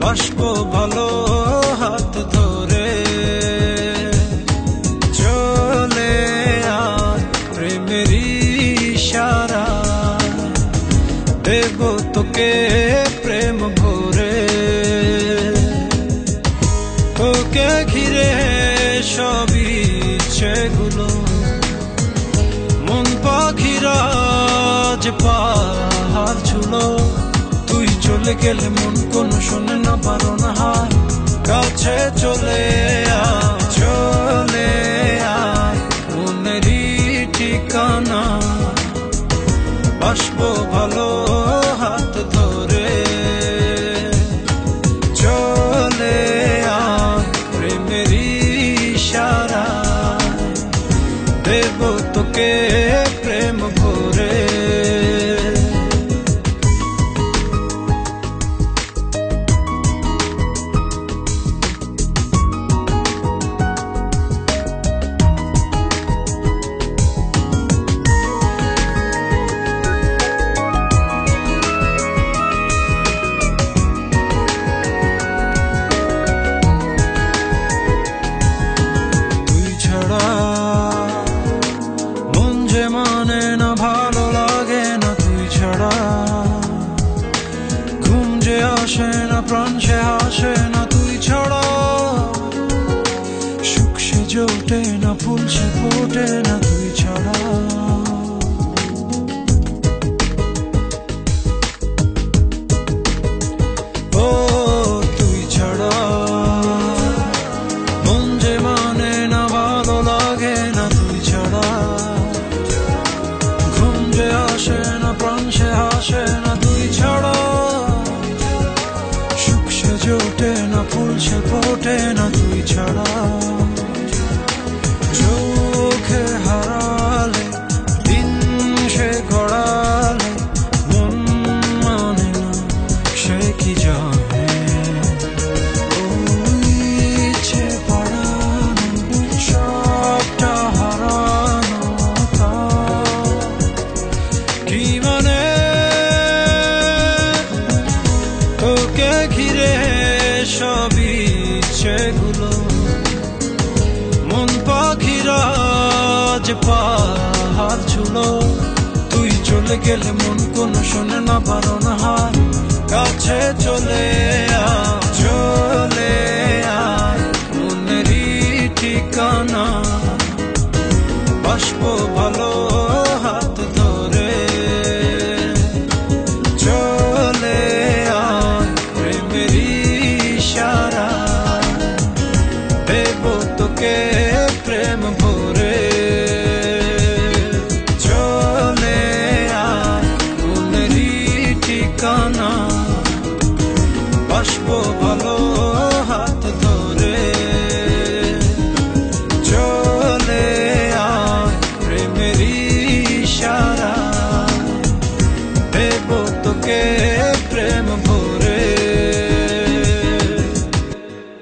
বাসবো ভালো হাত ধরে। চলে আয় প্রেমের ইশারা, দেব তোকে প্রেম ভরে। তোকে ঘিরে সবই ইচ্ছেগুলো, মন পাখিরা যে পাহাড় ছুলো। তুই চলে গেলে মন কোনো শোনে না, পারো না হায় কাছে চলে আয়। চলে আয় মনেরই ঠিকানা, বাসবো ভালো হাত ধরে। চলে আয় প্রেমের ইশারা, দেব তোকে প্রেম ভরে। মানে না ভালো লাগে না তুই ছাড়া, ঘুম যে আসে না প্রাণ সে হাসে না তুই ছাড়া। সুখ সে জোটে না ফুল সে ফোটে না তুই ছাড়া। ও তুই ছাড়া মন যে মানে না ভালো লাগে না তুই ছাড়া। আসে না প্রাণ সে হাসে না তুই ছাড়া। সুখ সে জোটে না ফুল সে ফোটে না তুই ছাড়া। চোখে হারালে দিন সে গড়ালে মন মানে না সে কি জানে। ইচ্ছে পড়ানো সবটা হারানো কি মানে। তোকে ঘিরে সবই ইচ্ছেগুলো, মন পাখিরা যে পাহাড় ছুলো। তুই চলে গেলে মন কোনো শোনে না, পারো না হায় কাছে চলে আয়। চলে আয় মনেরই ঠিকানা, বাসবো ভালো হাত ধরে। চলে আয় প্রেমের ইশারা, দেব তোকে প্রেম ভরে। চলে আয় মনেরই ঠিকানা, বাসবো ভালো হাত ধরে। চলে আয় প্রেমের ইশারা, দেব তোকে